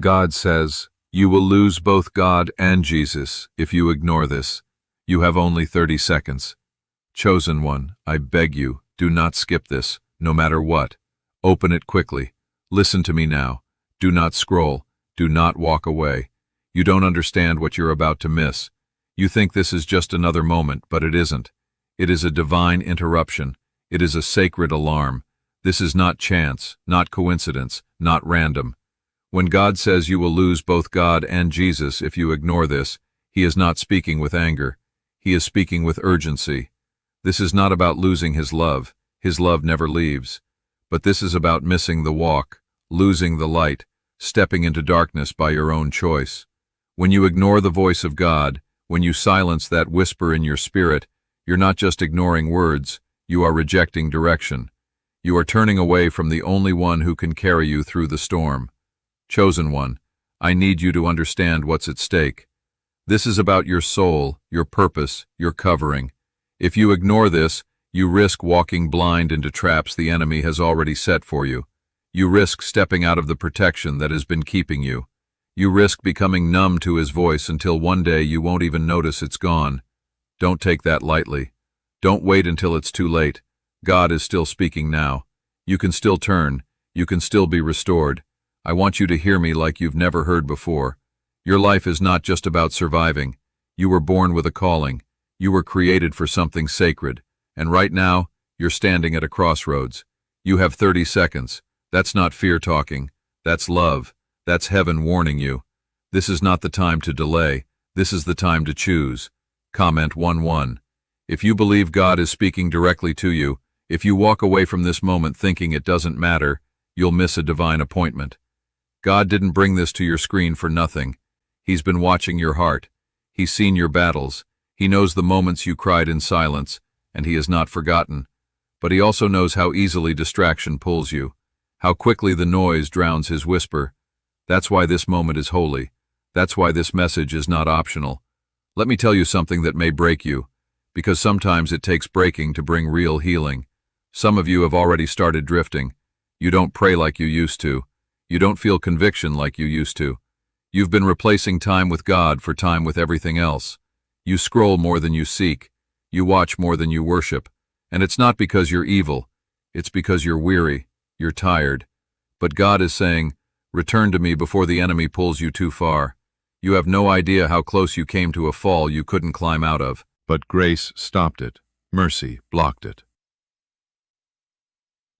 God says, you will lose both God and Jesus if you ignore this. You have only 30 seconds. Chosen one, I beg you, do not skip this, no matter what. Open it quickly. Listen to me now. Do not scroll. Do not walk away. You don't understand what you're about to miss. You think this is just another moment, but it isn't. It is a divine interruption. It is a sacred alarm. This is not chance, not coincidence, not random. When God says you will lose both God and Jesus if you ignore this, He is not speaking with anger. He is speaking with urgency. This is not about losing His love. His love never leaves. But this is about missing the walk, losing the light, stepping into darkness by your own choice. When you ignore the voice of God, when you silence that whisper in your spirit, you're not just ignoring words, you are rejecting direction. You are turning away from the only one who can carry you through the storm. Chosen one, I need you to understand what's at stake. This is about your soul, your purpose, your covering. If you ignore this, you risk walking blind into traps the enemy has already set for you. You risk stepping out of the protection that has been keeping you. You risk becoming numb to His voice until one day you won't even notice it's gone. Don't take that lightly. Don't wait until it's too late. God is still speaking now. You can still turn. You can still be restored. I want you to hear me like you've never heard before. Your life is not just about surviving. You were born with a calling. You were created for something sacred. And right now, you're standing at a crossroads. You have 30 seconds. That's not fear talking. That's love. That's heaven warning you. This is not the time to delay. This is the time to choose. Comment 1:1. If you believe God is speaking directly to you, if you walk away from this moment thinking it doesn't matter, you'll miss a divine appointment. God didn't bring this to your screen for nothing. He's been watching your heart. He's seen your battles. He knows the moments you cried in silence, and He has not forgotten. But He also knows how easily distraction pulls you, how quickly the noise drowns His whisper. That's why this moment is holy. That's why this message is not optional. Let me tell you something that may break you, because sometimes it takes breaking to bring real healing. Some of you have already started drifting. You don't pray like you used to. You don't feel conviction like you used to. You've been replacing time with God for time with everything else. You scroll more than you seek. You watch more than you worship. And it's not because you're evil. It's because you're weary. You're tired. But God is saying, return to me before the enemy pulls you too far. You have no idea how close you came to a fall you couldn't climb out of. But grace stopped it. Mercy blocked it.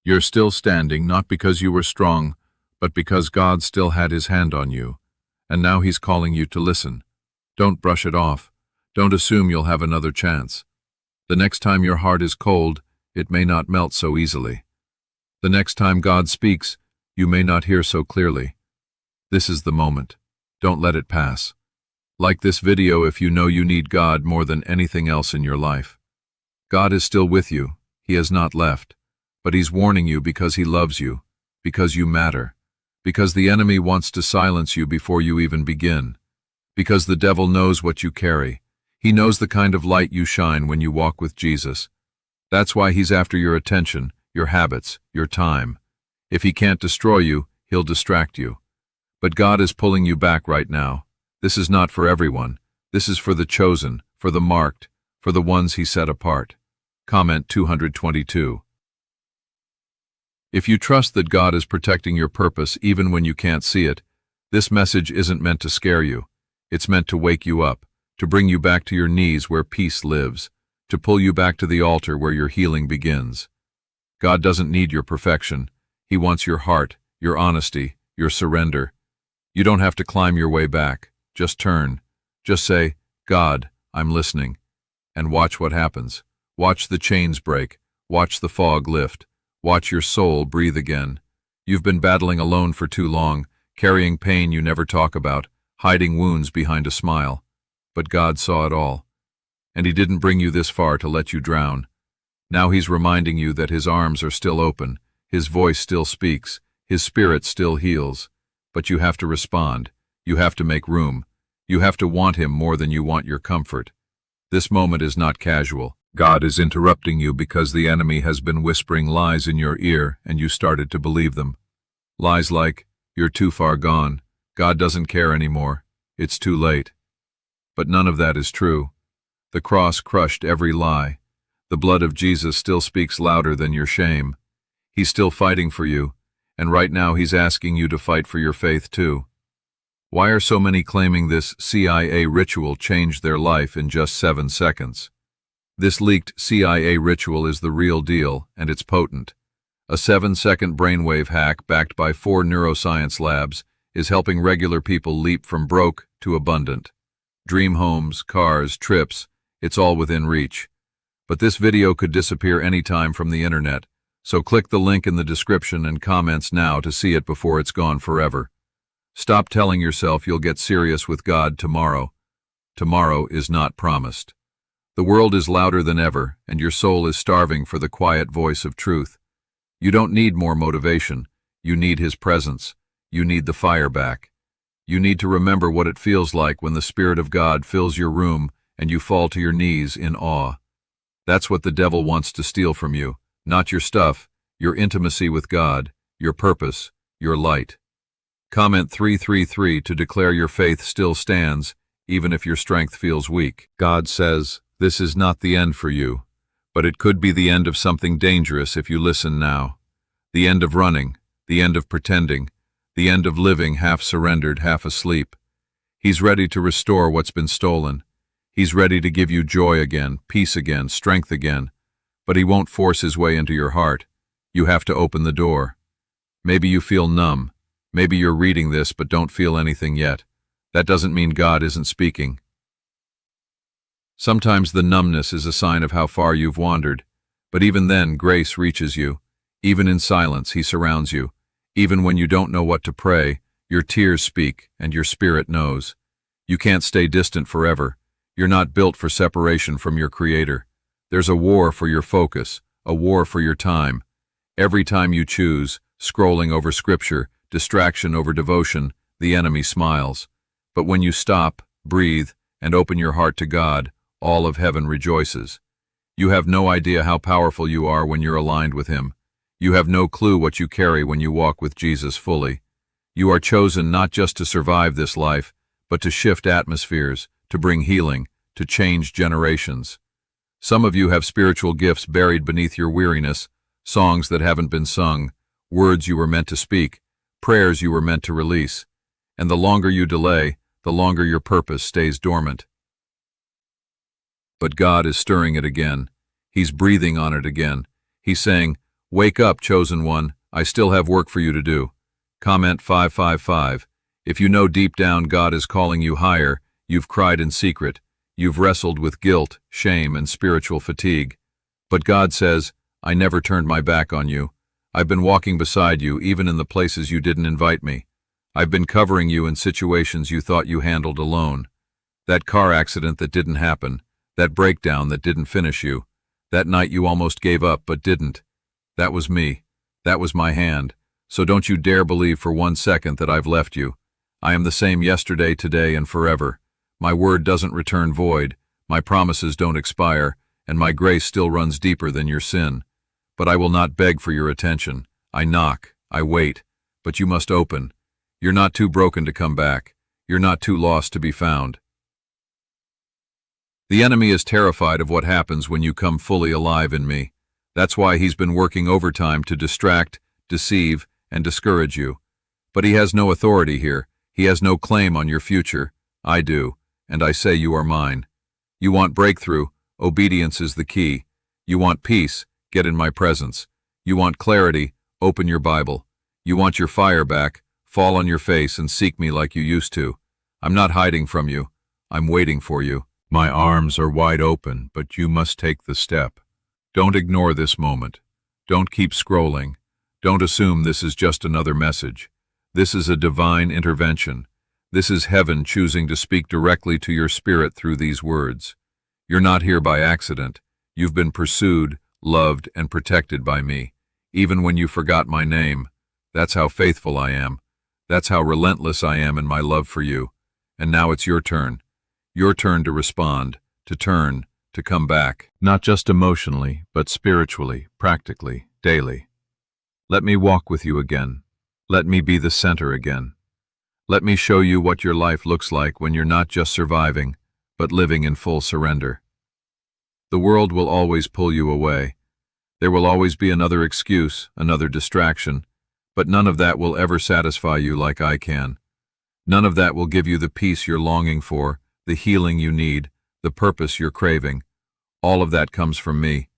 You're still standing not because you were strong, but because God still had His hand on you, and now He's calling you to listen. Don't brush it off. Don't assume you'll have another chance. The next time your heart is cold, it may not melt so easily. The next time God speaks, you may not hear so clearly. This is the moment. Don't let it pass. Like this video if you know you need God more than anything else in your life. God is still with you. He has not left. But He's warning you because He loves you, because you matter. Because the enemy wants to silence you before you even begin. Because the devil knows what you carry. He knows the kind of light you shine when you walk with Jesus. That's why he's after your attention, your habits, your time. If he can't destroy you, he'll distract you. But God is pulling you back right now. This is not for everyone. This is for the chosen, for the marked, for the ones He set apart. Comment 222. If you trust that God is protecting your purpose even when you can't see it, this message isn't meant to scare you. It's meant to wake you up, to bring you back to your knees where peace lives, to pull you back to the altar where your healing begins. God doesn't need your perfection. He wants your heart, your honesty, your surrender. You don't have to climb your way back. Just turn. Just say, God, I'm listening. And watch what happens. Watch the chains break. Watch the fog lift. Watch your soul breathe again. You've been battling alone for too long, carrying pain you never talk about, hiding wounds behind a smile. But God saw it all. And He didn't bring you this far to let you drown. Now He's reminding you that His arms are still open, His voice still speaks, His Spirit still heals. But you have to respond. You have to make room. You have to want Him more than you want your comfort. This moment is not casual. God is interrupting you because the enemy has been whispering lies in your ear and you started to believe them. Lies like, you're too far gone, God doesn't care anymore. It's too late. But none of that is true. The cross crushed every lie. The blood of Jesus still speaks louder than your shame. He's still fighting for you, and right now he's asking you to fight for your faith too. Why are so many claiming this CIA ritual changed their life in just 7 seconds? This leaked CIA ritual is the real deal, and it's potent. A 7-second brainwave hack backed by 4 neuroscience labs is helping regular people leap from broke to abundant. Dream homes, cars, trips, it's all within reach. But this video could disappear anytime from the internet, so click the link in the description and comments now to see it before it's gone forever. Stop telling yourself you'll get serious with God tomorrow. Tomorrow is not promised. The world is louder than ever, and your soul is starving for the quiet voice of truth. You don't need more motivation. You need His presence. You need the fire back. You need to remember what it feels like when the Spirit of God fills your room and you fall to your knees in awe. That's what the devil wants to steal from you, not your stuff, your intimacy with God, your purpose, your light. Comment 333 to declare your faith still stands, even if your strength feels weak. God says, this is not the end for you, but it could be the end of something dangerous if you listen now. The end of running, the end of pretending, the end of living half surrendered, half asleep. He's ready to restore what's been stolen. He's ready to give you joy again, peace again, strength again. But He won't force His way into your heart. You have to open the door. Maybe you feel numb. Maybe you're reading this but don't feel anything yet. That doesn't mean God isn't speaking. Sometimes the numbness is a sign of how far you've wandered. But even then, grace reaches you. Even in silence, He surrounds you. Even when you don't know what to pray, your tears speak and your spirit knows. You can't stay distant forever. You're not built for separation from your Creator. There's a war for your focus, a war for your time. Every time you choose, scrolling over Scripture, distraction over devotion, the enemy smiles. But when you stop, breathe, and open your heart to God, all of heaven rejoices. You have no idea how powerful you are when you're aligned with Him. You have no clue what you carry when you walk with Jesus fully. You are chosen not just to survive this life, but to shift atmospheres, to bring healing, to change generations. Some of you have spiritual gifts buried beneath your weariness, songs that haven't been sung, words you were meant to speak, prayers you were meant to release. And the longer you delay, the longer your purpose stays dormant. But God is stirring it again. He's breathing on it again. He's saying, wake up, chosen one, I still have work for you to do. Comment 555. If you know deep down God is calling you higher, you've cried in secret, you've wrestled with guilt, shame, and spiritual fatigue. But God says, I never turned my back on you. I've been walking beside you even in the places you didn't invite me. I've been covering you in situations you thought you handled alone. That car accident that didn't happen, that breakdown that didn't finish you, that night you almost gave up but didn't. That was me. That was my hand. So don't you dare believe for 1 second that I've left you. I am the same yesterday, today, and forever. My word doesn't return void, my promises don't expire, and my grace still runs deeper than your sin. But I will not beg for your attention. I knock, I wait, but you must open. You're not too broken to come back. You're not too lost to be found. The enemy is terrified of what happens when you come fully alive in me. That's why he's been working overtime to distract, deceive, and discourage you. But he has no authority here. He has no claim on your future. I do, and I say you are mine. You want breakthrough? Obedience is the key. You want peace? Get in my presence. You want clarity? Open your Bible. You want your fire back? Fall on your face and seek me like you used to. I'm not hiding from you. I'm waiting for you. My arms are wide open, but you must take the step. Don't ignore this moment. Don't keep scrolling. Don't assume this is just another message. This is a divine intervention. This is heaven choosing to speak directly to your spirit through these words. You're not here by accident. You've been pursued, loved, and protected by me, even when you forgot my name. That's how faithful I am. That's how relentless I am in my love for you. And now it's your turn. Your turn to respond, to turn, to come back. Not just emotionally, but spiritually, practically, daily. Let me walk with you again. Let me be the center again. Let me show you what your life looks like when you're not just surviving, but living in full surrender. The world will always pull you away. There will always be another excuse, another distraction, but none of that will ever satisfy you like I can. None of that will give you the peace you're longing for, the healing you need, the purpose you're craving. All of that comes from me.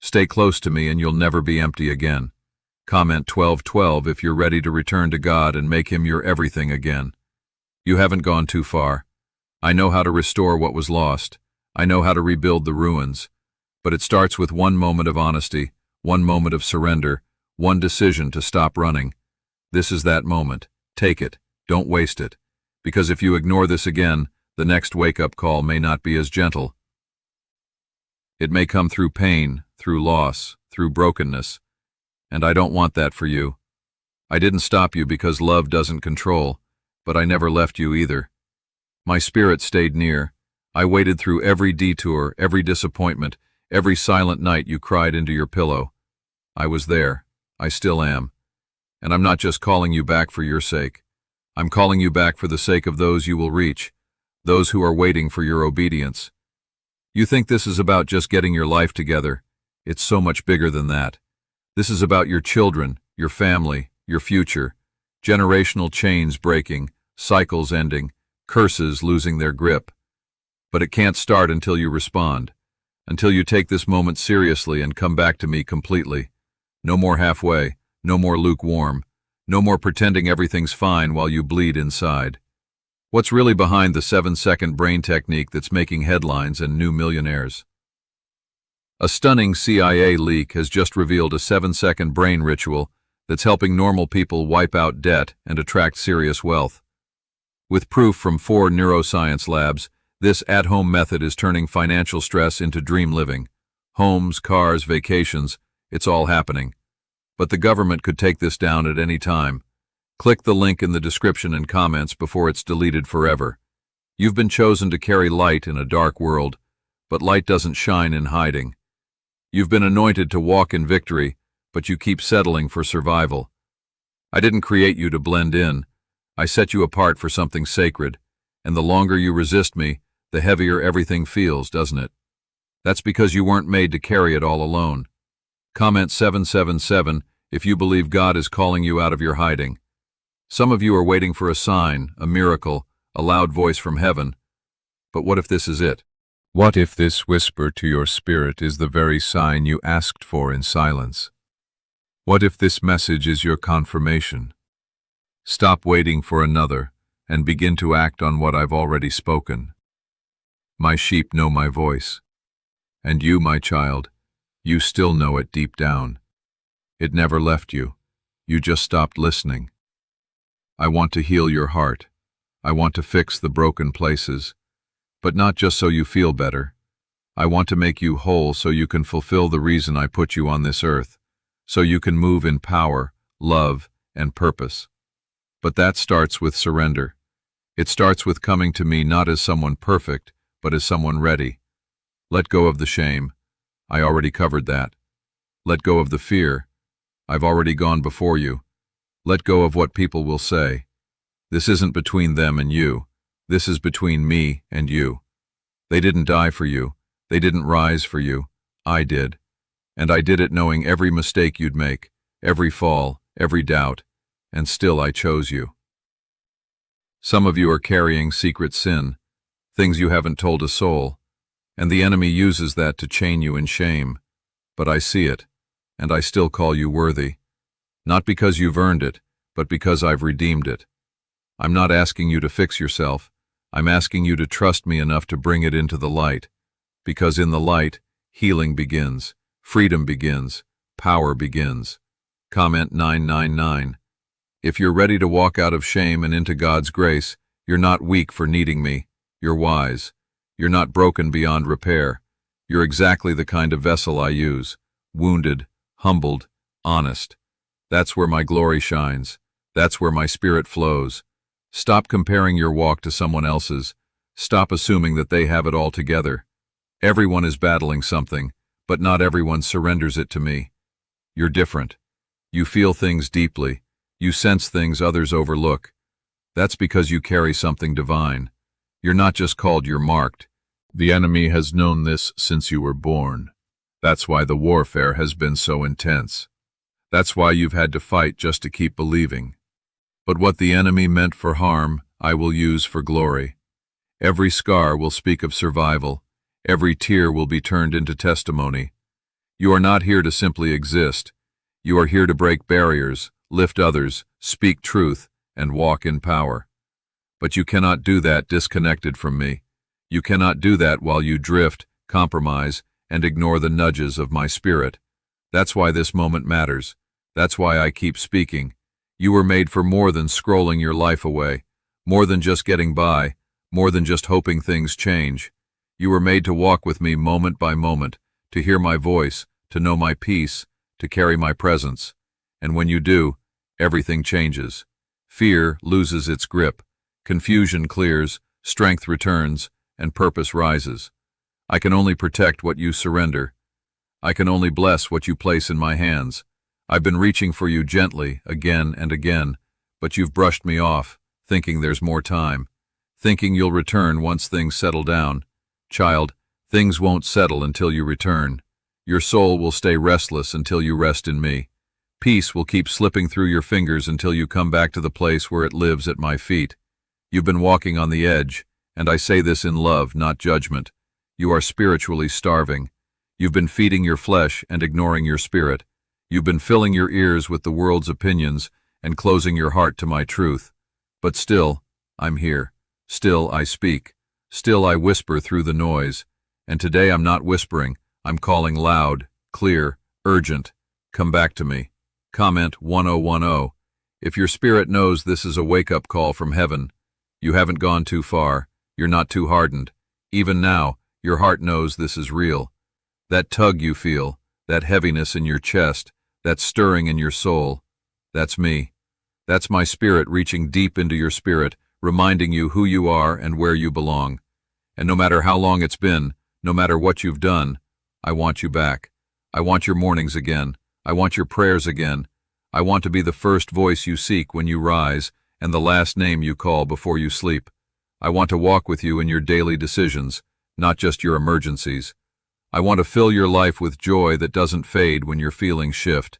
Stay close to me and you'll never be empty again. Comment 1212 if you're ready to return to God and make Him your everything again. You haven't gone too far. I know how to restore what was lost. I know how to rebuild the ruins. But it starts with one moment of honesty, one moment of surrender, one decision to stop running. This is that moment. Take it. Don't waste it. Because if you ignore this again, the next wake-up call may not be as gentle. It may come through pain, through loss, through brokenness. And I don't want that for you. I didn't stop you because love doesn't control, but I never left you either. My spirit stayed near. I waited through every detour, every disappointment, every silent night you cried into your pillow. I was there. I still am. And I'm not just calling you back for your sake. I'm calling you back for the sake of those you will reach, those who are waiting for your obedience. You think this is about just getting your life together. It's so much bigger than that. This is about your children, your family, your future, generational chains breaking, cycles ending, curses losing their grip. But it can't start until you respond, until you take this moment seriously and come back to me completely. No more halfway, no more lukewarm, no more pretending everything's fine while you bleed inside. What's really behind the 7-second brain technique that's making headlines and new millionaires? A stunning CIA leak has just revealed a 7-second brain ritual that's helping normal people wipe out debt and attract serious wealth. With proof from 4 neuroscience labs, this at-home method is turning financial stress into dream living. Homes, cars, vacations, it's all happening. But the government could take this down at any time. Click the link in the description and comments before it's deleted forever. You've been chosen to carry light in a dark world, but light doesn't shine in hiding. You've been anointed to walk in victory, but you keep settling for survival. I didn't create you to blend in. I set you apart for something sacred, and the longer you resist me, the heavier everything feels, doesn't it? That's because you weren't made to carry it all alone. Comment 777 if you believe God is calling you out of your hiding. Some of you are waiting for a sign, a miracle, a loud voice from heaven. But what if this is it? What if this whisper to your spirit is the very sign you asked for in silence? What if this message is your confirmation? Stop waiting for another and begin to act on what I've already spoken. My sheep know my voice. And you, my child, you still know it deep down. It never left you. You just stopped listening. I want to heal your heart. I want to fix the broken places. But not just so you feel better. I want to make you whole so you can fulfill the reason I put you on this earth, so you can move in power, love, and purpose. But that starts with surrender. It starts with coming to me not as someone perfect, but as someone ready. Let go of the shame. I already covered that. Let go of the fear. I've already gone before you. Let go of what people will say. This isn't between them and you. This is between me and you. They didn't die for you. They didn't rise for you. I did. And I did it knowing every mistake you'd make, every fall, every doubt, and still I chose you. Some of you are carrying secret sin, things you haven't told a soul, and the enemy uses that to chain you in shame. But I see it, and I still call you worthy. Not because you've earned it, but because I've redeemed it. I'm not asking you to fix yourself. I'm asking you to trust me enough to bring it into the light, because in the light, healing begins, freedom begins, power begins. Comment 999. If you're ready to walk out of shame and into God's grace, you're not weak for needing me. You're wise. You're not broken beyond repair. You're exactly the kind of vessel I use. Wounded, humbled, honest. That's where my glory shines. That's where my spirit flows. Stop comparing your walk to someone else's. Stop assuming that they have it all together. Everyone is battling something, but not everyone surrenders it to me. You're different. You feel things deeply. You sense things others overlook. That's because you carry something divine. You're not just called, you're marked. The enemy has known this since you were born. That's why the warfare has been so intense. That's why you've had to fight just to keep believing. But what the enemy meant for harm, I will use for glory. Every scar will speak of survival. Every tear will be turned into testimony. You are not here to simply exist. You are here to break barriers, lift others, speak truth, and walk in power. But you cannot do that disconnected from me. You cannot do that while you drift, compromise, and ignore the nudges of my spirit. That's why this moment matters. That's why I keep speaking. You were made for more than scrolling your life away, more than just getting by, more than just hoping things change. You were made to walk with me moment by moment, to hear my voice, to know my peace, to carry my presence. And when you do, everything changes. Fear loses its grip, confusion clears, strength returns, and purpose rises. I can only protect what you surrender. I can only bless what you place in my hands. I've been reaching for you gently, again and again, but you've brushed me off, thinking there's more time, thinking you'll return once things settle down. Child, things won't settle until you return. Your soul will stay restless until you rest in me. Peace will keep slipping through your fingers until you come back to the place where it lives at my feet. You've been walking on the edge, and I say this in love, not judgment. You are spiritually starving. You've been feeding your flesh and ignoring your spirit. You've been filling your ears with the world's opinions and closing your heart to my truth. But still, I'm here. Still, I speak. Still, I whisper through the noise. And today I'm not whispering. I'm calling loud, clear, urgent. Come back to me. Comment 1010. If your spirit knows this is a wake-up call from heaven, you haven't gone too far. You're not too hardened. Even now, your heart knows this is real. That tug you feel, that heaviness in your chest, that stirring in your soul, that's me. That's my spirit reaching deep into your spirit, reminding you who you are and where you belong. And no matter how long it's been, no matter what you've done, I want you back. I want your mornings again. I want your prayers again. I want to be the first voice you seek when you rise and the last name you call before you sleep. I want to walk with you in your daily decisions, not just your emergencies. I want to fill your life with joy that doesn't fade when your feelings shift.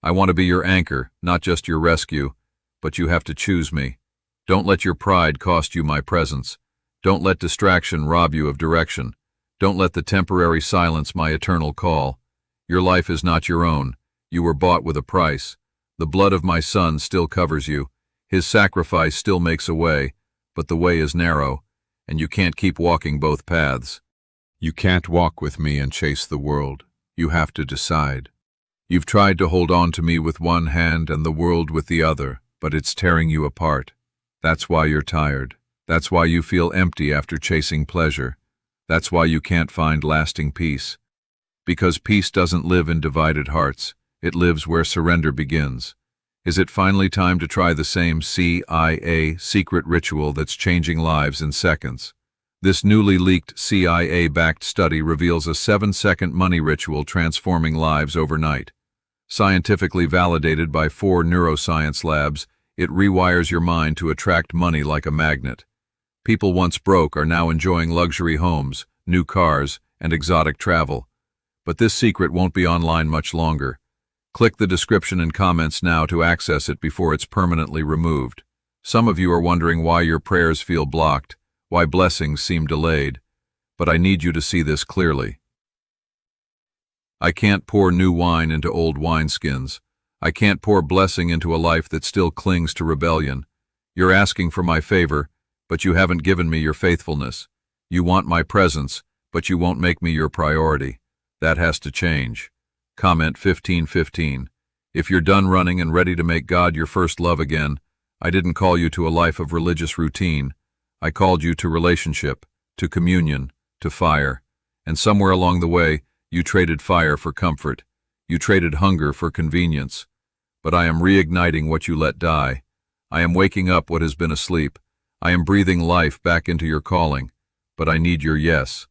I want to be your anchor, not just your rescue, but you have to choose me. Don't let your pride cost you my presence. Don't let distraction rob you of direction. Don't let the temporary silence my eternal call. Your life is not your own. You were bought with a price. The blood of my Son still covers you. His sacrifice still makes a way, but the way is narrow, and you can't keep walking both paths. You can't walk with me and chase the world. You have to decide. You've tried to hold on to me with one hand and the world with the other, but it's tearing you apart. That's why you're tired. That's why you feel empty after chasing pleasure. That's why you can't find lasting peace. Because peace doesn't live in divided hearts. It lives where surrender begins. Is it finally time to try the same CIA secret ritual that's changing lives in seconds? This newly leaked CIA-backed study reveals a 7-second money ritual transforming lives overnight. Scientifically validated by 4 neuroscience labs, it rewires your mind to attract money like a magnet. People once broke are now enjoying luxury homes, new cars, and exotic travel. But this secret won't be online much longer. Click the description and comments now to access it before it's permanently removed. Some of you are wondering why your prayers feel blocked, why blessings seem delayed, but I need you to see this clearly. I can't pour new wine into old wineskins. I can't pour blessing into a life that still clings to rebellion. You're asking for my favor, but you haven't given me your faithfulness. You want my presence, but you won't make me your priority. That has to change. Comment 1515. If you're done running and ready to make God your first love again, I didn't call you to a life of religious routine. I called you to relationship, to communion, to fire. And somewhere along the way, you traded fire for comfort. You traded hunger for convenience. But I am reigniting what you let die. I am waking up what has been asleep. I am breathing life back into your calling. But I need your yes.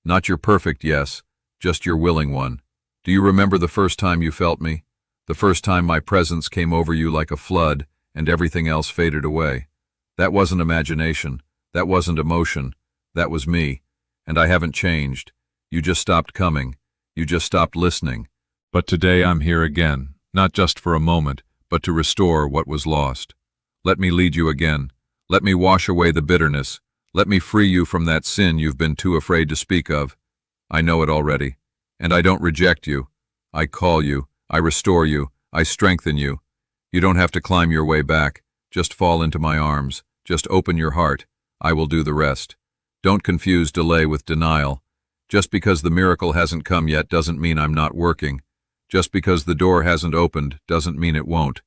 Not your perfect yes, just your willing one. Do you remember the first time you felt me? The first time my presence came over you like a flood and everything else faded away? That wasn't imagination. That wasn't emotion. That was me. And I haven't changed. You just stopped coming. You just stopped listening. But today I'm here again, not just for a moment, but to restore what was lost. Let me lead you again. Let me wash away the bitterness. Let me free you from that sin you've been too afraid to speak of. I know it already. And I don't reject you. I call you. I restore you. I strengthen you. You don't have to climb your way back. Just fall into my arms. Just open your heart. I will do the rest. Don't confuse delay with denial. Just because the miracle hasn't come yet doesn't mean I'm not working. Just because the door hasn't opened doesn't mean it won't.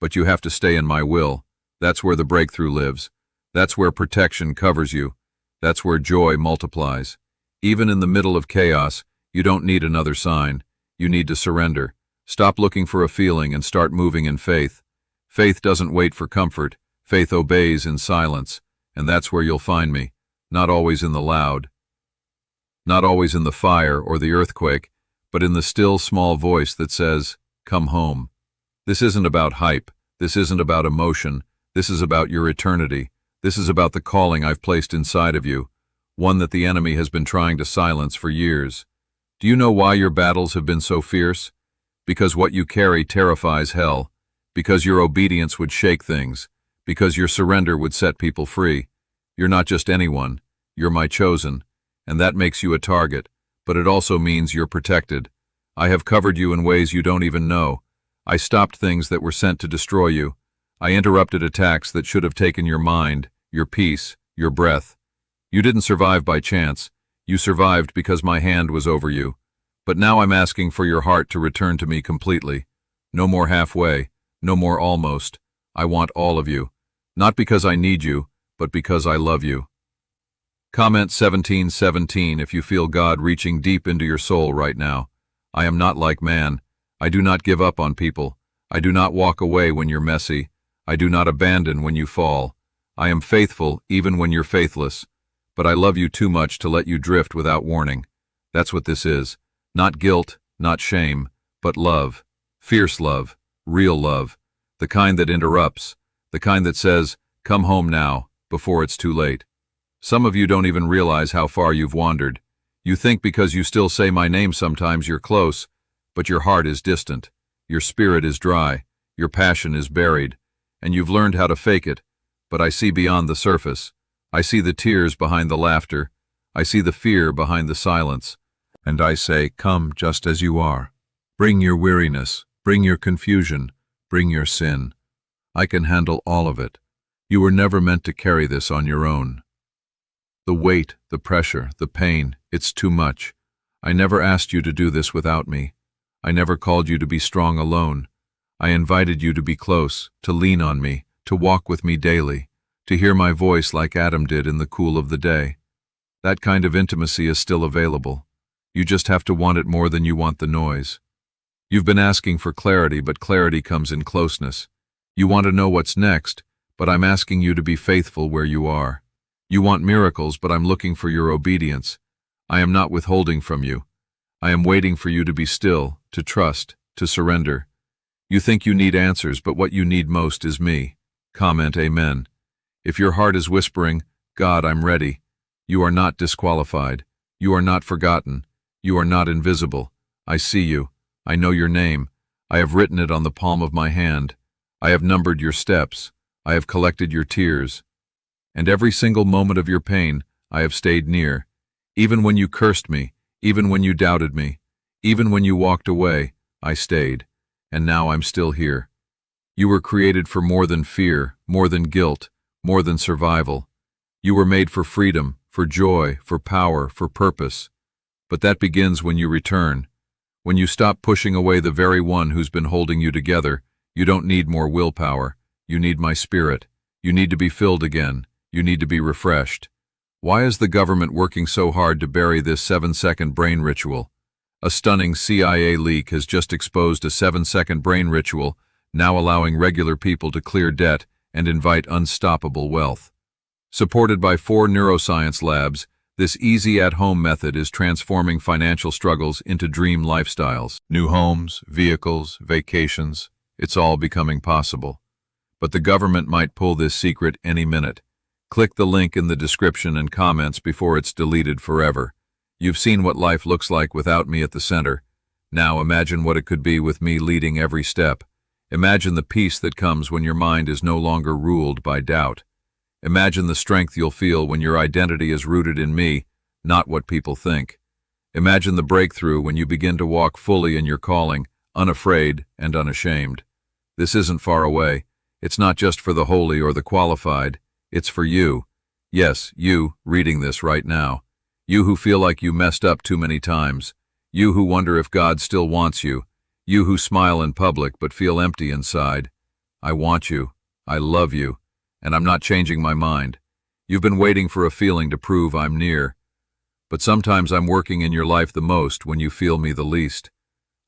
But you have to stay in my will. That's where the breakthrough lives. That's where protection covers you. That's where joy multiplies. Even in the middle of chaos, you don't need another sign. You need to surrender. Stop looking for a feeling and start moving in faith. Faith doesn't wait for comfort. Faith obeys in silence. And that's where you'll find me. Not always in the loud. Not always in the fire or the earthquake, but in the still small voice that says, "Come home." This isn't about hype. This isn't about emotion. This is about your eternity. This is about the calling I've placed inside of you, one that the enemy has been trying to silence for years. Do you know why your battles have been so fierce? Because what you carry terrifies hell. Because your obedience would shake things. Because your surrender would set people free. You're not just anyone. You're my chosen. And that makes you a target. But it also means you're protected. I have covered you in ways you don't even know. I stopped things that were sent to destroy you. I interrupted attacks that should have taken your mind, your peace, your breath. You didn't survive by chance. You survived because my hand was over you. But now I'm asking for your heart to return to me completely. No more halfway. No more almost. I want all of you. Not because I need you, but because I love you. Comment 1717 if you feel God reaching deep into your soul right now. I am not like man. I do not give up on people. I do not walk away when you're messy. I do not abandon when you fall. I am faithful even when you're faithless. But I love you too much to let you drift without warning. That's what this is. Not guilt, not shame, but love. Fierce love. Real love. The kind that interrupts. The kind that says, "Come home now," before it's too late. Some of you don't even realize how far you've wandered. You think because you still say my name sometimes you're close, but your heart is distant. Your spirit is dry. Your passion is buried. And you've learned how to fake it. But I see beyond the surface. I see the tears behind the laughter. I see the fear behind the silence. And I say, come just as you are. Bring your weariness. Bring your confusion. Bring your sin. I can handle all of it. You were never meant to carry this on your own. The weight, the pressure, the pain, it's too much. I never asked you to do this without me. I never called you to be strong alone. I invited you to be close, to lean on me, to walk with me daily, to hear my voice like Adam did in the cool of the day. That kind of intimacy is still available. You just have to want it more than you want the noise. You've been asking for clarity, but clarity comes in closeness. You want to know what's next, but I'm asking you to be faithful where you are. You want miracles, but I'm looking for your obedience. I am not withholding from you. I am waiting for you to be still, to trust, to surrender. You think you need answers, but what you need most is me. Comment amen. If your heart is whispering, God, I'm ready, you are not disqualified. You are not forgotten. You are not invisible. I see you. I know your name. I have written it on the palm of my hand. I have numbered your steps. I have collected your tears. And every single moment of your pain, I have stayed near. Even when you cursed me, even when you doubted me, even when you walked away, I stayed. And now I'm still here. You were created for more than fear, more than guilt, more than survival. You were made for freedom, for joy, for power, for purpose. But that begins when you return. When you stop pushing away the very one who's been holding you together. You don't need more willpower. You need my spirit. You need to be filled again. You need to be refreshed. Why is the government working so hard to bury this 7-second brain ritual? A stunning CIA leak has just exposed a 7-second brain ritual, now allowing regular people to clear debt and invite unstoppable wealth. Supported by 4 neuroscience labs, this easy at-home method is transforming financial struggles into dream lifestyles. New homes, vehicles, vacations, it's all becoming possible. but the government might pull this secret any minute. Click the link in the description and comments before it's deleted forever. You've seen what life looks like without me at the center. Now imagine what it could be with me leading every step. Imagine the peace that comes when your mind is no longer ruled by doubt. Imagine the strength you'll feel when your identity is rooted in me, not what people think. Imagine the breakthrough when you begin to walk fully in your calling, unafraid and unashamed. This isn't far away. It's not just for the holy or the qualified. It's for you. Yes, you, reading this right now. You who feel like you messed up too many times. You who wonder if God still wants you. You who smile in public but feel empty inside. I want you. I love you. And I'm not changing my mind. You've been waiting for a feeling to prove I'm near. But sometimes I'm working in your life the most when you feel me the least.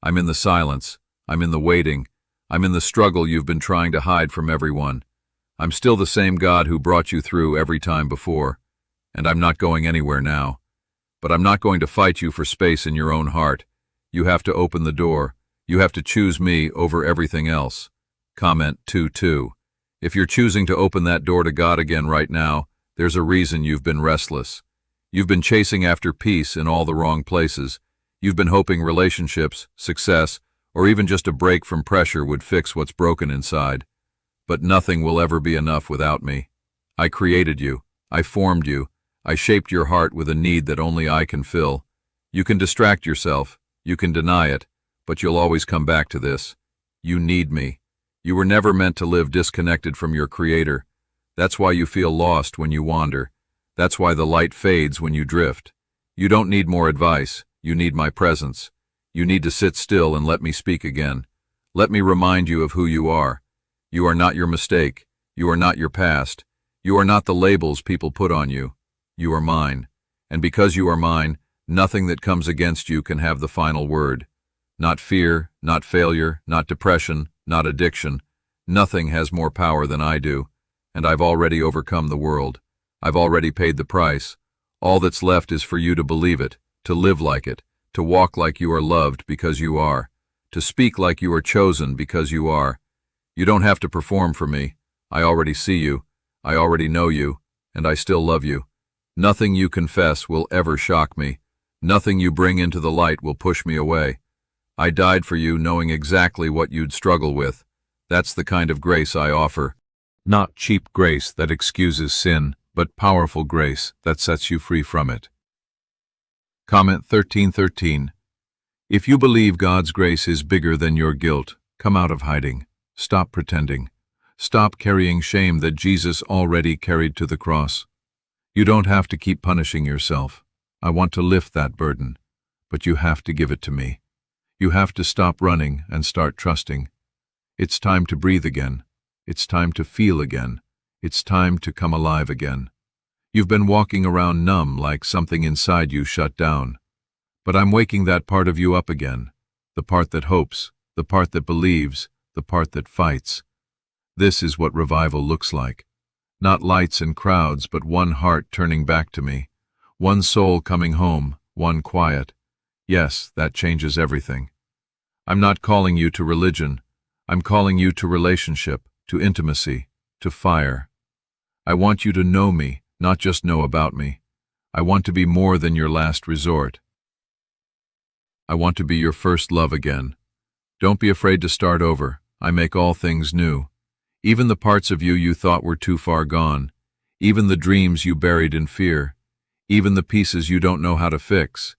I'm in the silence. I'm in the waiting. I'm in the struggle you've been trying to hide from everyone. I'm still the same God who brought you through every time before. And I'm not going anywhere now. But I'm not going to fight you for space in your own heart. You have to open the door. You have to choose me over everything else. Comment 2:2. If you're choosing to open that door to God again right now, there's a reason you've been restless. You've been chasing after peace in all the wrong places. You've been hoping relationships, success, or even just a break from pressure would fix what's broken inside. But nothing will ever be enough without me. I created you. I formed you. I shaped your heart with a need that only I can fill. You can distract yourself. You can deny it. But you'll always come back to this. You need me. You were never meant to live disconnected from your Creator. That's why you feel lost when you wander. That's why the light fades when you drift. You don't need more advice. You need my presence. You need to sit still and let me speak again. Let me remind you of who you are. You are not your mistake. You are not your past. You are not the labels people put on you. You are mine. And because you are mine, nothing that comes against you can have the final word. Not fear, not failure, not depression, not addiction. Nothing has more power than I do. And I've already overcome the world. I've already paid the price. All that's left is for you to believe it, to live like it, to walk like you are loved because you are, to speak like you are chosen because you are. You don't have to perform for me. I already see you. I already know you. And I still love you. Nothing you confess will ever shock me. Nothing you bring into the light will push me away. I died for you knowing exactly what you'd struggle with. That's the kind of grace I offer. Not cheap grace that excuses sin, but powerful grace that sets you free from it. Comment 13:13. If you believe God's grace is bigger than your guilt, come out of hiding. Stop pretending. Stop carrying shame that Jesus already carried to the cross. You don't have to keep punishing yourself. I want to lift that burden, but you have to give it to me. You have to stop running and start trusting. It's time to breathe again. It's time to feel again. It's time to come alive again. You've been walking around numb like something inside you shut down. But I'm waking that part of you up again. The part that hopes, the part that believes, the part that fights. This is what revival looks like. Not lights and crowds, but one heart turning back to me. One soul coming home, one quiet. Yes, that changes everything. I'm not calling you to religion. I'm calling you to relationship, to intimacy, to fire. I want you to know me, not just know about me. I want to be more than your last resort. I want to be your first love again. Don't be afraid to start over. I make all things new. Even the parts of you you thought were too far gone. Even the dreams you buried in fear. Even the pieces you don't know how to fix.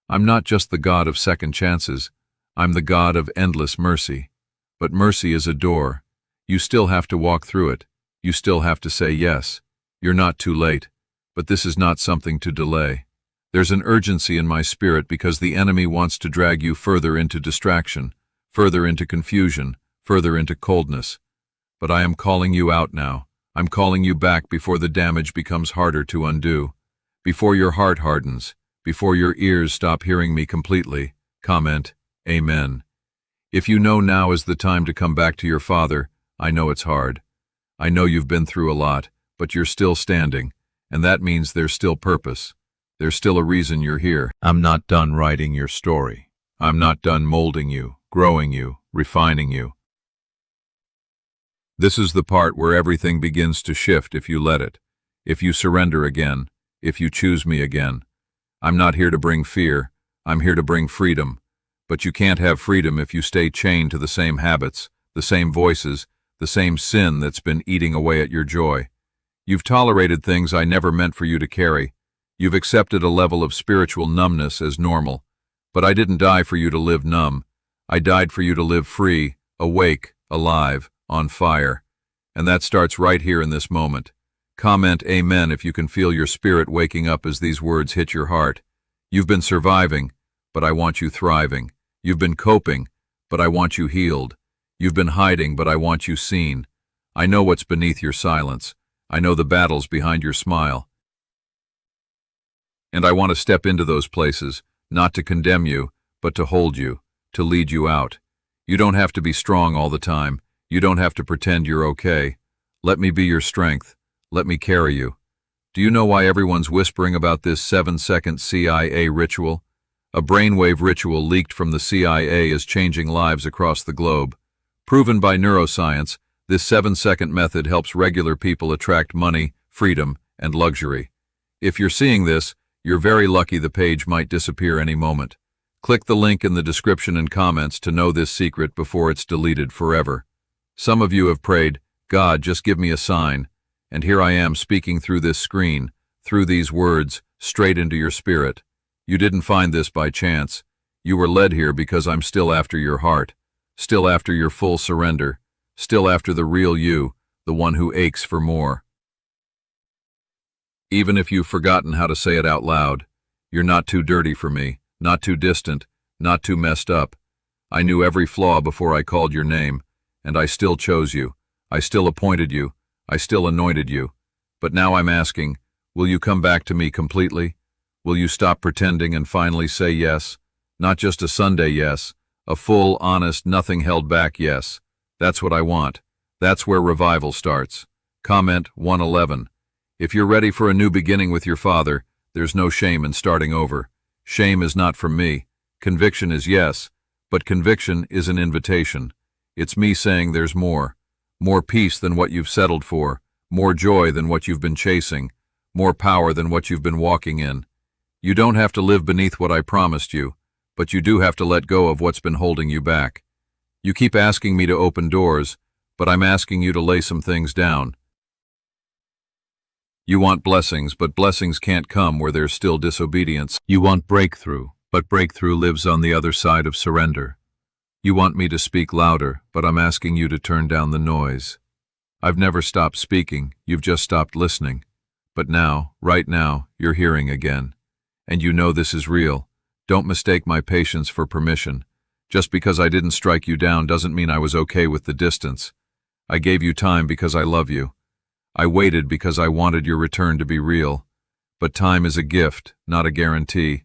I'm not just the God of second chances. I'm the God of endless mercy. But mercy is a door. You still have to walk through it. You still have to say yes. You're not too late. But this is not something to delay. There's an urgency in my spirit because the enemy wants to drag you further into distraction, further into confusion, further into coldness. But I am calling you out now. I'm calling you back before the damage becomes harder to undo. Before your heart hardens. Before your ears stop hearing me completely. Comment, Amen. If you know now is the time to come back to your Father, I know it's hard. I know you've been through a lot, but you're still standing, and that means there's still purpose. There's still a reason you're here. I'm not done writing your story. I'm not done molding you, growing you, refining you. This is the part where everything begins to shift if you let it. If you surrender again. If you choose me again. I'm not here to bring fear. I'm here to bring freedom. But you can't have freedom if you stay chained to the same habits, the same voices, the same sin that's been eating away at your joy. You've tolerated things I never meant for you to carry. You've accepted a level of spiritual numbness as normal. But I didn't die for you to live numb. I died for you to live free, awake, alive, on fire. And that starts right here in this moment. Comment amen if you can feel your spirit waking up as these words hit your heart. You've been surviving, but I want you thriving. You've been coping, but I want you healed. You've been hiding, but I want you seen. I know what's beneath your silence. I know the battles behind your smile. And I want to step into those places, not to condemn you, but to hold you, to lead you out. You don't have to be strong all the time. You don't have to pretend you're okay. Let me be your strength. Let me carry you. Do you know why everyone's whispering about this 7-second CIA ritual? A brainwave ritual leaked from the CIA is changing lives across the globe. Proven by neuroscience, this 7-second method helps regular people attract money, freedom, and luxury. If you're seeing this, you're very lucky. The page might disappear any moment. Click the link in the description and comments to know this secret before it's deleted forever. Some of you have prayed, God, just give me a sign. And here I am speaking through this screen, through these words, straight into your spirit. You didn't find this by chance. You were led here because I'm still after your heart, still after your full surrender, still after the real you, the one who aches for more. Even if you've forgotten how to say it out loud, you're not too dirty for me, not too distant, not too messed up. I knew every flaw before I called your name, and I still chose you. I still appointed you. I still anointed you. But now I'm asking, will you come back to me completely? Will you stop pretending and finally say yes? Not just a Sunday yes, a full, honest, nothing held back yes. That's what I want. That's where revival starts. Comment 111. If you're ready for a new beginning with your Father, there's no shame in starting over. Shame is not from me. Conviction is yes, but conviction is an invitation. It's me saying there's more. More peace than what you've settled for, more joy than what you've been chasing, more power than what you've been walking in. You don't have to live beneath what I promised you, but you do have to let go of what's been holding you back. You keep asking me to open doors, but I'm asking you to lay some things down. You want blessings, but blessings can't come where there's still disobedience. You want breakthrough, but breakthrough lives on the other side of surrender. You want me to speak louder, but I'm asking you to turn down the noise. I've never stopped speaking, you've just stopped listening. But now, right now, you're hearing again. And you know this is real. Don't mistake my patience for permission. Just because I didn't strike you down doesn't mean I was okay with the distance. I gave you time because I love you. I waited because I wanted your return to be real. But time is a gift, not a guarantee.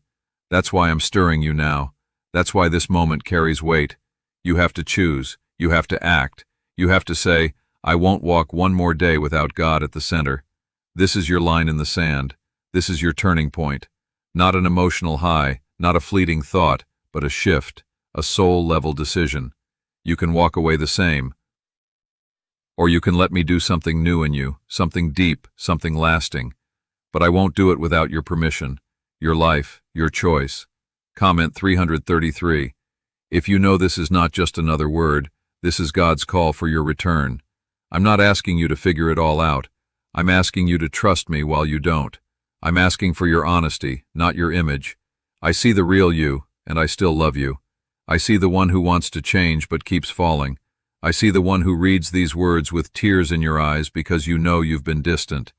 That's why I'm stirring you now. That's why this moment carries weight. You have to choose. You have to act. You have to say, I won't walk one more day without God at the center. This is your line in the sand. This is your turning point. Not an emotional high, not a fleeting thought, but a shift, a soul-level decision. You can walk away the same. Or you can let me do something new in you, something deep, something lasting. But I won't do it without your permission, your life, your choice. Comment 333. If you know this is not just another word, this is God's call for your return. I'm not asking you to figure it all out. I'm asking you to trust me while you don't. I'm asking for your honesty, not your image. I see the real you, and I still love you. I see the one who wants to change but keeps falling. I see the one who reads these words with tears in your eyes because you know you've been distant.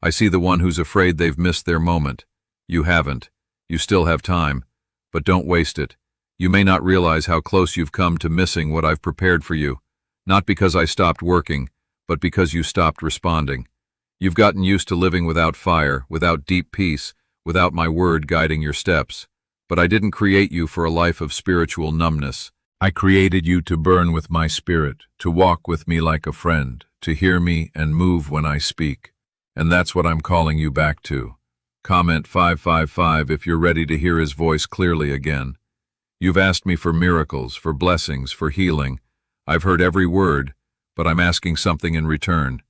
I see the one who's afraid they've missed their moment. You haven't. You still have time. But don't waste it. You may not realize how close you've come to missing what I've prepared for you. Not because I stopped working, but because you stopped responding. You've gotten used to living without fire, without deep peace, without my word guiding your steps. But I didn't create you for a life of spiritual numbness. I created you to burn with my spirit, to walk with me like a friend, to hear me and move when I speak. And that's what I'm calling you back to. Comment 555 if you're ready to hear his voice clearly again. You've asked me for miracles, for blessings, for healing. I've heard every word, but I'm asking something in return.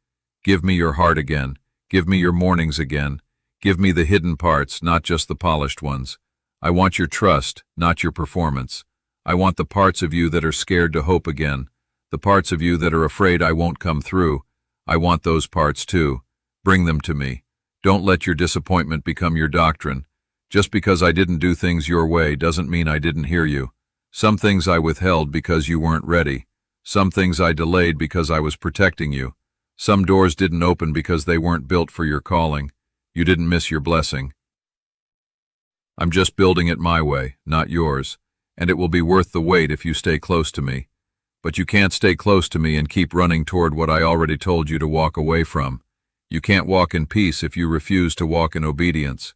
Give me your heart again. Give me your mornings again. Give me the hidden parts, not just the polished ones. I want your trust, not your performance. I want the parts of you that are scared to hope again, the parts of you that are afraid I won't come through. I want those parts too. Bring them to me. Don't let your disappointment become your doctrine. Just because I didn't do things your way doesn't mean I didn't hear you. Some things I withheld because you weren't ready. Some things I delayed because I was protecting you. Some doors didn't open because they weren't built for your calling. You didn't miss your blessing. I'm just building it my way, not yours, and it will be worth the wait if you stay close to me. But you can't stay close to me and keep running toward what I already told you to walk away from. You can't walk in peace if you refuse to walk in obedience.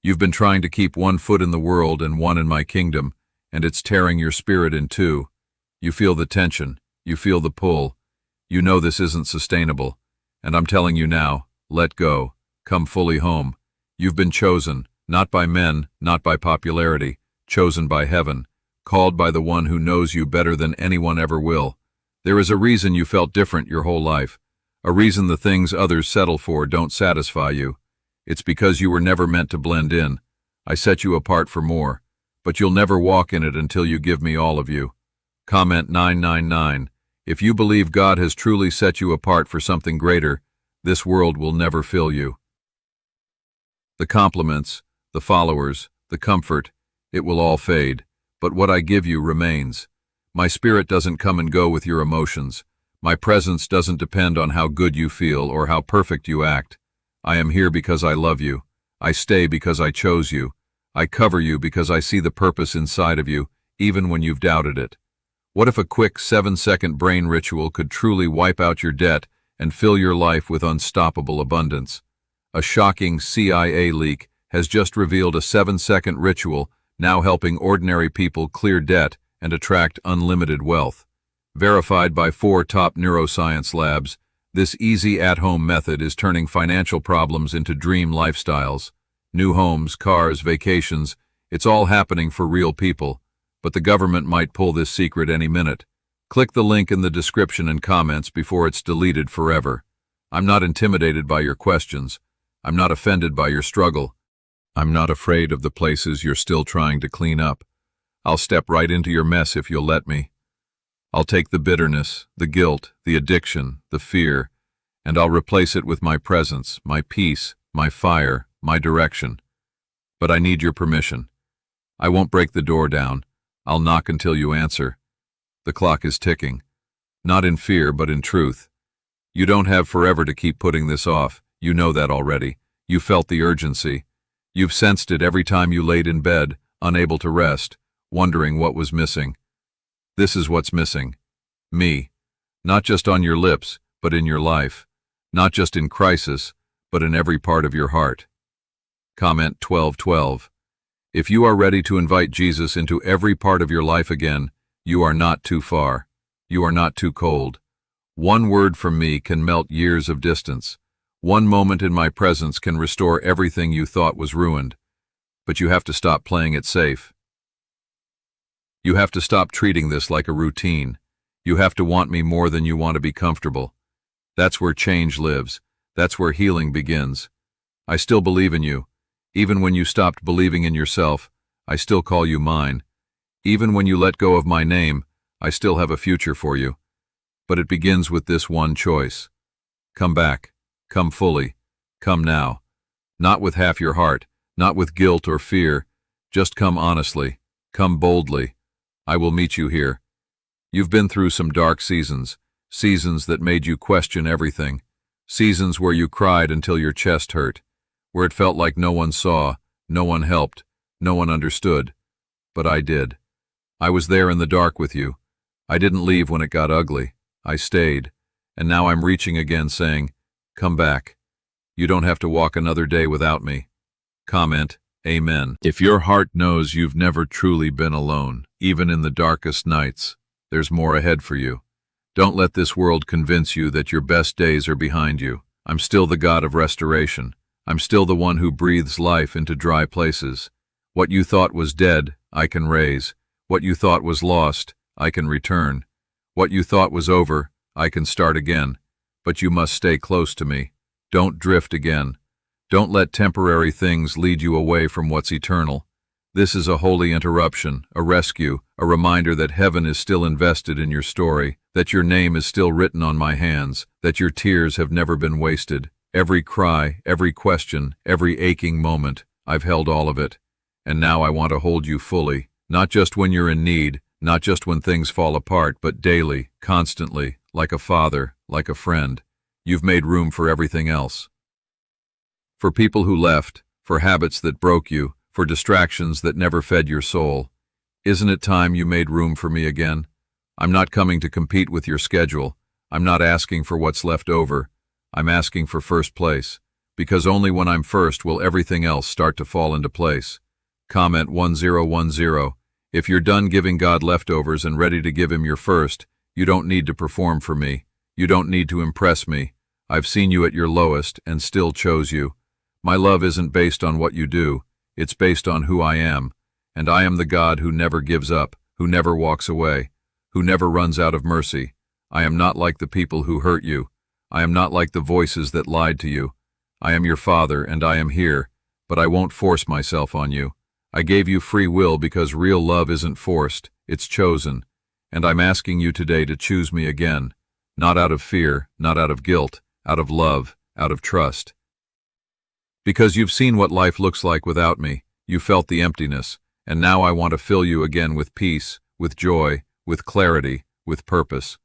You've been trying to keep one foot in the world and one in my kingdom, and it's tearing your spirit in two. You feel the tension. You feel the pull. You know this isn't sustainable. And I'm telling you now, let go. Come fully home. You've been chosen, not by men, not by popularity, chosen by heaven, called by the one who knows you better than anyone ever will. There is a reason you felt different your whole life, a reason the things others settle for don't satisfy you. It's because you were never meant to blend in. I set you apart for more, but you'll never walk in it until you give me all of you. Comment 999. If you believe God has truly set you apart for something greater, this world will never fill you. The compliments, the followers, the comfort, it will all fade, but what I give you remains. My spirit doesn't come and go with your emotions. My presence doesn't depend on how good you feel or how perfect you act. I am here because I love you. I stay because I chose you. I cover you because I see the purpose inside of you, even when you've doubted it. What if a quick 7-second brain ritual could truly wipe out your debt and fill your life with unstoppable abundance? A shocking CIA leak has just revealed a 7-second ritual now helping ordinary people clear debt and attract unlimited wealth. Verified by 4 top neuroscience labs, this easy at-home method is turning financial problems into dream lifestyles. New homes, cars, vacations, it's all happening for real people. But the government might pull this secret any minute. Click the link in the description and comments before it's deleted forever. I'm not intimidated by your questions. I'm not offended by your struggle. I'm not afraid of the places you're still trying to clean up. I'll step right into your mess if you'll let me. I'll take the bitterness, the guilt, the addiction, the fear, and I'll replace it with my presence, my peace, my fire, my direction. But I need your permission. I won't break the door down. I'll knock until you answer. The clock is ticking. Not in fear, but in truth. You don't have forever to keep putting this off. You know that already. You felt the urgency. You've sensed it every time you laid in bed, unable to rest, wondering what was missing. This is what's missing. Me. Not just on your lips, but in your life. Not just in crisis, but in every part of your heart. Comment 1212. If you are ready to invite Jesus into every part of your life again, you are not too far. You are not too cold. One word from me can melt years of distance. One moment in my presence can restore everything you thought was ruined. But you have to stop playing it safe. You have to stop treating this like a routine. You have to want me more than you want to be comfortable. That's where change lives. That's where healing begins. I still believe in you. Even when you stopped believing in yourself, I still call you mine. Even when you let go of my name, I still have a future for you. But it begins with this one choice. Come back. Come fully. Come now. Not with half your heart, not with guilt or fear. Just come honestly. Come boldly. I will meet you here. You've been through some dark seasons, seasons that made you question everything, seasons where you cried until your chest hurt, where it felt like no one saw, no one helped, no one understood. But I did. I was there in the dark with you. I didn't leave when it got ugly. I stayed. And now I'm reaching again saying, come back. You don't have to walk another day without me. Comment, Amen. If your heart knows you've never truly been alone, even in the darkest nights, there's more ahead for you. Don't let this world convince you that your best days are behind you. I'm still the God of restoration. I'm still the one who breathes life into dry places. What you thought was dead, I can raise. What you thought was lost, I can return. What you thought was over, I can start again, but you must stay close to me. Don't drift again. Don't let temporary things lead you away from what's eternal. This is a holy interruption, a rescue, a reminder that heaven is still invested in your story, that your name is still written on my hands, that your tears have never been wasted. Every cry, every question, every aching moment, I've held all of it. And now I want to hold you fully, not just when you're in need, not just when things fall apart, but daily, constantly, like a father, like a friend. You've made room for everything else. For people who left, for habits that broke you, for distractions that never fed your soul. Isn't it time you made room for me again? I'm not coming to compete with your schedule. I'm not asking for what's left over. I'm asking for first place, because only when I'm first will everything else start to fall into place. Comment 1010. If you're done giving God leftovers and ready to give him your first, you don't need to perform for me. You don't need to impress me. I've seen you at your lowest and still chose you. My love isn't based on what you do. It's based on who I am, and I am the God who never gives up, who never walks away, who never runs out of mercy. I am not like the people who hurt you. I am not like the voices that lied to you. I am your Father, and I am here, but I won't force myself on you. I gave you free will because real love isn't forced, it's chosen, and I'm asking you today to choose me again, not out of fear, not out of guilt, out of love, out of trust. Because you've seen what life looks like without me, you felt the emptiness, and now I want to fill you again with peace, with joy, with clarity, with purpose.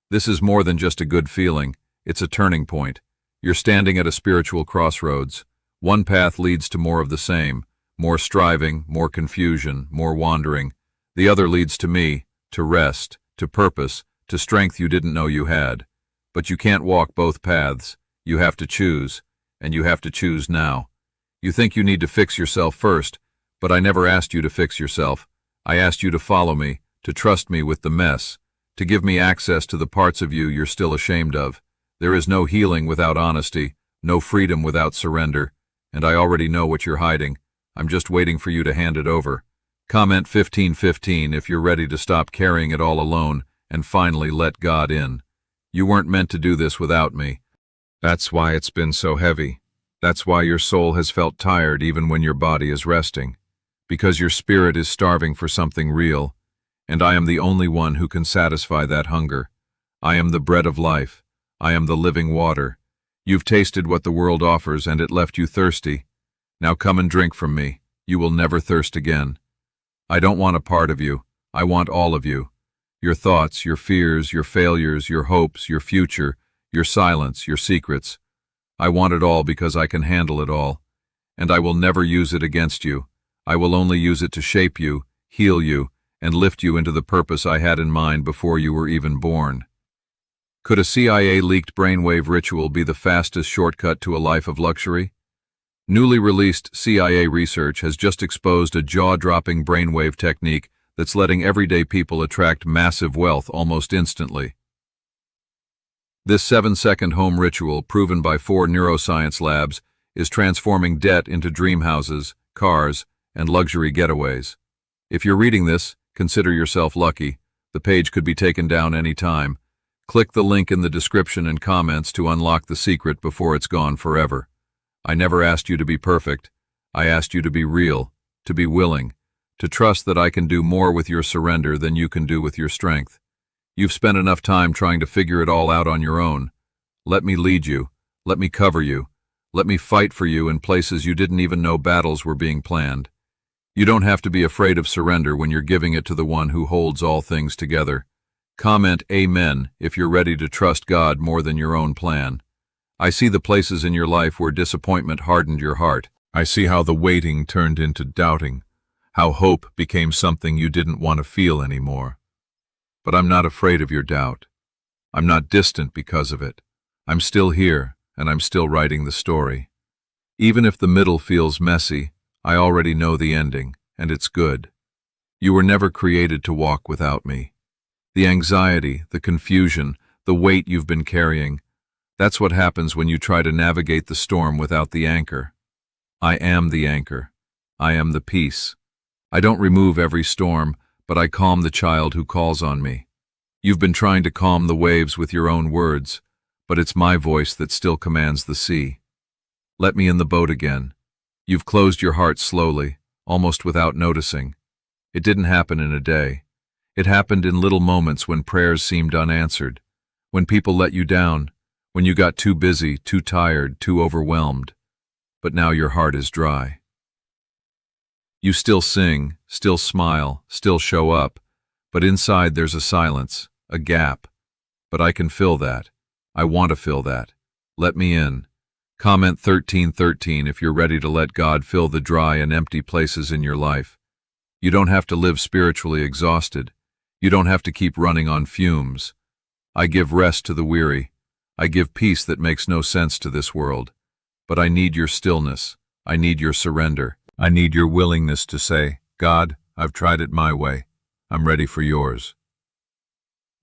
This is more than just a good feeling, it's a turning point. You're standing at a spiritual crossroads. One path leads to more of the same, more striving, more confusion, more wandering. The other leads to me, to rest, to purpose, to strength you didn't know you had. But you can't walk both paths. You have to choose. And you have to choose now. You think you need to fix yourself first, but I never asked you to fix yourself. I asked you to follow me, to trust me with the mess, to give me access to the parts of you you're still ashamed of. There is no healing without honesty, no freedom without surrender, and I already know what you're hiding. I'm just waiting for you to hand it over. Comment 1515 if you're ready to stop carrying it all alone and finally let God in. You weren't meant to do this without me. That's why it's been so heavy. That's why your soul has felt tired even when your body is resting. Because your spirit is starving for something real, and I am the only one who can satisfy that hunger. I am the bread of life. I am the living water. You've tasted what the world offers and it left you thirsty. Now come and drink from me. You will never thirst again. I don't want a part of you. I want all of you. Your thoughts, your fears, your failures, your hopes, your future, your silence, your secrets. I want it all because I can handle it all. And I will never use it against you. I will only use it to shape you, heal you, and lift you into the purpose I had in mind before you were even born. Could a CIA-leaked brainwave ritual be the fastest shortcut to a life of luxury? Newly released CIA research has just exposed a jaw-dropping brainwave technique that's letting everyday people attract massive wealth almost instantly. This 7-second home ritual, proven by 4 neuroscience labs, is transforming debt into dream houses, cars, and luxury getaways. If you're reading this, consider yourself lucky. The page could be taken down any time. Click the link in the description and comments to unlock the secret before it's gone forever. I never asked you to be perfect. I asked you to be real, to be willing, to trust that I can do more with your surrender than you can do with your strength. You've spent enough time trying to figure it all out on your own. Let me lead you. Let me cover you. Let me fight for you in places you didn't even know battles were being planned. You don't have to be afraid of surrender when you're giving it to the one who holds all things together. Comment Amen if you're ready to trust God more than your own plan. I see the places in your life where disappointment hardened your heart. I see how the waiting turned into doubting, how hope became something you didn't want to feel anymore. But I'm not afraid of your doubt. I'm not distant because of it. I'm still here, and I'm still writing the story. Even if the middle feels messy, I already know the ending, and it's good. You were never created to walk without me. The anxiety, the confusion, the weight you've been carrying, that's what happens when you try to navigate the storm without the anchor. I am the anchor. I am the peace. I don't remove every storm, but I calm the child who calls on me. You've been trying to calm the waves with your own words, but it's my voice that still commands the sea. Let me in the boat again. You've closed your heart slowly, almost without noticing. It didn't happen in a day. It happened in little moments when prayers seemed unanswered, when people let you down, when you got too busy, too tired, too overwhelmed. But now your heart is dry. You still sing, still smile, still show up, but inside there's a silence, a gap. But I can fill that. I want to fill that. Let me in. Comment 1313 if you're ready to let God fill the dry and empty places in your life. You don't have to live spiritually exhausted. You don't have to keep running on fumes. I give rest to the weary. I give peace that makes no sense to this world. But I need your stillness. I need your surrender. I need your willingness to say, God, I've tried it my way. I'm ready for yours.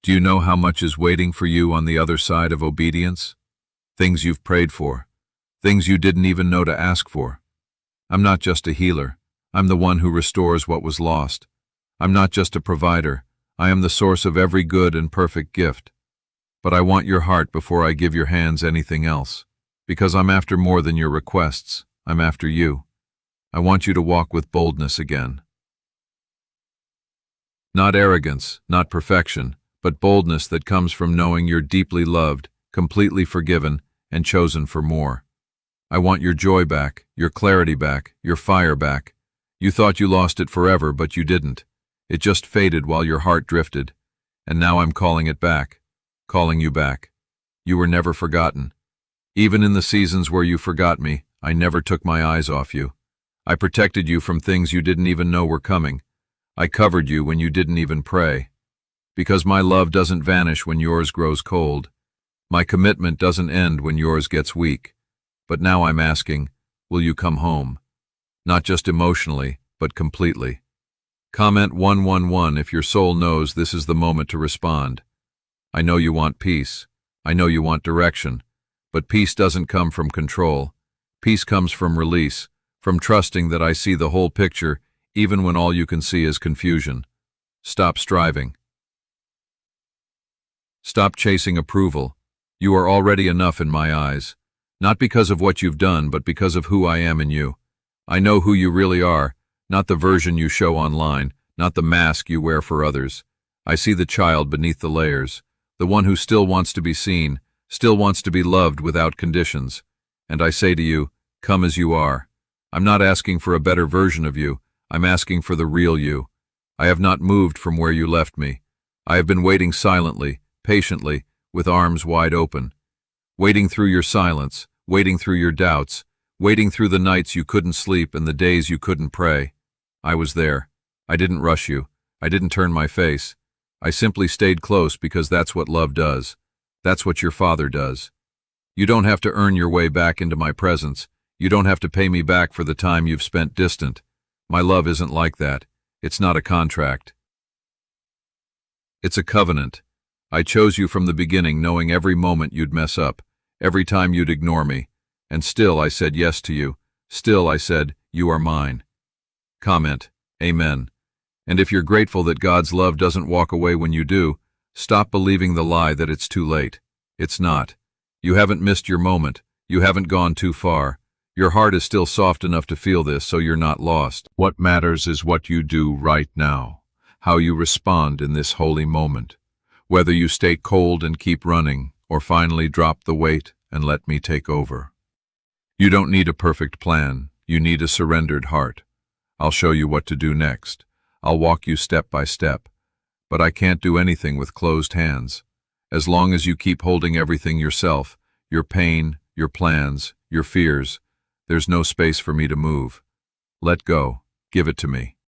Do you know how much is waiting for you on the other side of obedience? Things you've prayed for. Things you didn't even know to ask for. I'm not just a healer. I'm the one who restores what was lost. I'm not just a provider. I am the source of every good and perfect gift. But I want your heart before I give your hands anything else. Because I'm after more than your requests. I'm after you. I want you to walk with boldness again. Not arrogance, not perfection, but boldness that comes from knowing you're deeply loved, completely forgiven, and chosen for more. I want your joy back, your clarity back, your fire back. You thought you lost it forever, but you didn't. It just faded while your heart drifted. And now I'm calling it back, calling you back. You were never forgotten. Even in the seasons where you forgot me, I never took my eyes off you. I protected you from things you didn't even know were coming. I covered you when you didn't even pray. Because my love doesn't vanish when yours grows cold. My commitment doesn't end when yours gets weak. But now I'm asking, will you come home? Not just emotionally, but completely. Comment 111 if your soul knows this is the moment to respond. I know you want peace. I know you want direction. But peace doesn't come from control. Peace comes from release, from trusting that I see the whole picture, even when all you can see is confusion. Stop striving. Stop chasing approval. You are already enough in my eyes. Not because of what you've done, but because of who I am in you. I know who you really are, not the version you show online, not the mask you wear for others. I see the child beneath the layers, the one who still wants to be seen, still wants to be loved without conditions. And I say to you, come as you are. I'm not asking for a better version of you. I'm asking for the real you. I have not moved from where you left me. I have been waiting silently, patiently, with arms wide open. Waiting through your silence, waiting through your doubts, waiting through the nights you couldn't sleep and the days you couldn't pray. I was there. I didn't rush you. I didn't turn my face. I simply stayed close because that's what love does. That's what your Father does. You don't have to earn your way back into my presence. You don't have to pay me back for the time you've spent distant. My love isn't like that. It's not a contract. It's a covenant. I chose you from the beginning, knowing every moment you'd mess up, every time you'd ignore me. And still I said yes to you. Still I said, you are mine. Comment, Amen. And if you're grateful that God's love doesn't walk away when you do, stop believing the lie that it's too late. It's not. You haven't missed your moment. You haven't gone too far. Your heart is still soft enough to feel this, so you're not lost. What matters is what you do right now, how you respond in this holy moment. Whether you stay cold and keep running, or finally drop the weight and let me take over. You don't need a perfect plan. You need a surrendered heart. I'll show you what to do next. I'll walk you step by step. But I can't do anything with closed hands. As long as you keep holding everything yourself, your pain, your plans, your fears, there's no space for me to move. Let go. Give it to me.